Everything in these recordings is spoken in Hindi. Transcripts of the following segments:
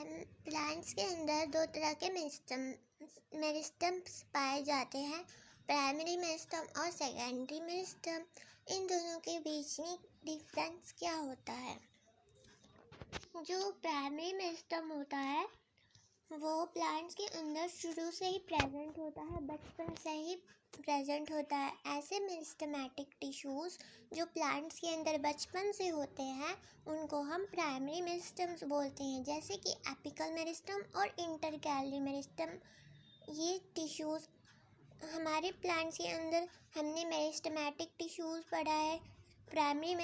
प्लांट्स के अंदर दो तरह के मेरिस्टम्स पाए जाते हैं, प्राइमरी मेरिस्टम और सेकेंडरी मेरिस्टम। इन दोनों के बीच में डिफरेंस क्या होता है? जो प्राइमरी मेरिस्टम होता है वो प्लांट्स के अंदर शुरू से ही प्रेजेंट होता है, बचपन से ही प्रेजेंट होता है। ऐसे मेरिस्टेमेटिक टिश्यूज़ जो प्लांट्स के अंदर बचपन से होते हैं उनको हम प्राइमरी मेरिस्टम्स बोलते हैं, जैसे कि एपिकल मेरिस्टम और इंटरकैलरी मेरिस्टम। ये टिश्यूज़ हमारे प्लांट्स के अंदर हमने मेरिस्टेमेटिक टिश्यूज़ पढ़ा है, प्राइमरी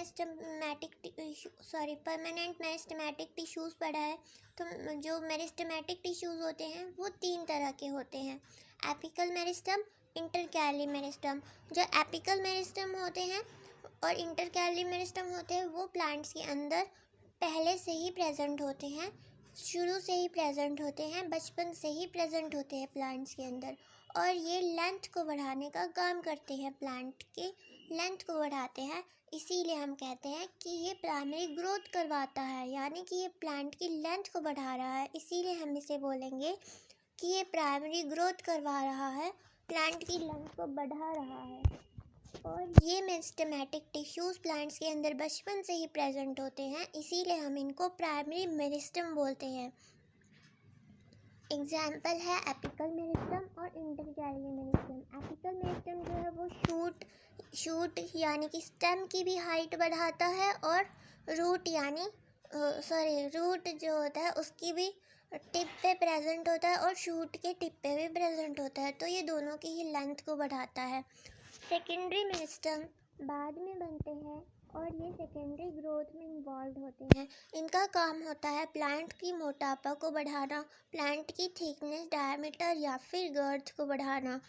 परमानेंट मेरिस्टेमेटिक टिश्यूज़ पढ़ा है। तो जो मेरिस्टेमेटिक टिश्यूज़ होते हैं वो तीन तरह के होते हैं, एपिकल मेरिस्टम, इंटरकैलरी मेरिस्टम। जो एपिकल मेरिस्टम होते हैं और इंटरकैलरी मेरिस्टम होते हैं वो प्लांट्स के अंदर पहले से ही प्रेजेंट होते हैं, शुरू से ही प्रेजेंट होते हैं, बचपन से ही प्रेजेंट होते हैं प्लांट्स के अंदर, और ये लेंथ को बढ़ाने का काम करते हैं, प्लांट के लेंथ को बढ़ाते हैं। इसीलिए हम कहते हैं कि ये प्राइमरी ग्रोथ करवाता है, यानी कि ये प्लांट की लेंथ को बढ़ा रहा है। इसीलिए हम इसे बोलेंगे कि ये प्राइमरी ग्रोथ करवा रहा है, प्लांट की लेंथ को बढ़ा रहा है। और ये मेरिस्टेमेटिक टिश्यूज़ प्लांट्स के अंदर बचपन से ही प्रेजेंट होते हैं, इसीलिए हम इनको प्राइमरी मेरिस्टम बोलते हैं। एग्जाम्पल है एपिकल मेरिस्टम और इंटरकैलरी मेरिस्टम। एपिकल मेरिस्टम जो है वो शूट यानी कि स्टेम की भी हाइट बढ़ाता है, और रूट जो होता है उसकी भी टिप पे प्रेजेंट होता है, और शूट के टिप पे भी प्रेजेंट होता है, तो ये दोनों की ही लेंथ को बढ़ाता है। सेकेंडरी मेरिस्टम बाद में बनते हैं और ये सेकेंडरी ग्रोथ में इन्वॉल्व होते हैं। इनका काम होता है प्लांट की मोटापा को बढ़ाना, प्लांट की थिकनेस, डायमीटर या फिर गर्थ को बढ़ाना।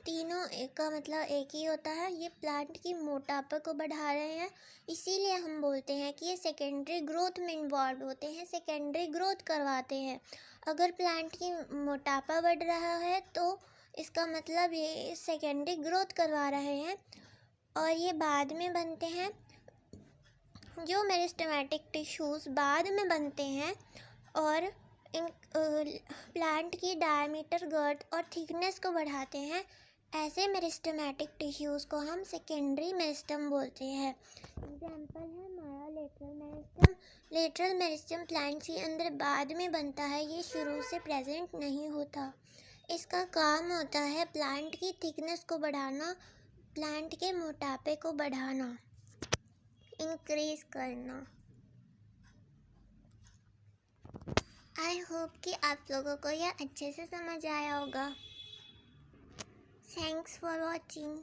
तीनों एक का मतलब एक ही होता है, ये प्लांट की मोटापा को बढ़ा रहे हैं, इसीलिए हम बोलते हैं कि ये सेकेंडरी ग्रोथ में इन्वॉल्व होते हैं, सेकेंडरी ग्रोथ करवाते हैं। अगर प्लांट की मोटापा बढ़ रहा है तो इसका मतलब ये सेकेंडरी ग्रोथ करवा रहे हैं, और ये बाद में बनते हैं। जो मेरिस्टेमेटिक टिश्यूज़ बाद में बनते हैं और इन प्लांट की डायमीटर, गर्थ और थिकनेस को बढ़ाते हैं, ऐसे मेरिस्टेमेटिक टिश्यूज़ को हम सेकेंडरी मेरिस्टम बोलते हैं। एग्जाम्पल है हमारा lateral meristem. Lateral meristem plants के अंदर बाद में बनता है, ये शुरू से प्रेजेंट नहीं होता। इसका काम होता है प्लांट की थिकनेस को बढ़ाना, प्लांट के मोटापे को बढ़ाना, इंक्रीज करना। आई होप कि आप लोगों को यह अच्छे से समझ आया होगा। Thanks for watching.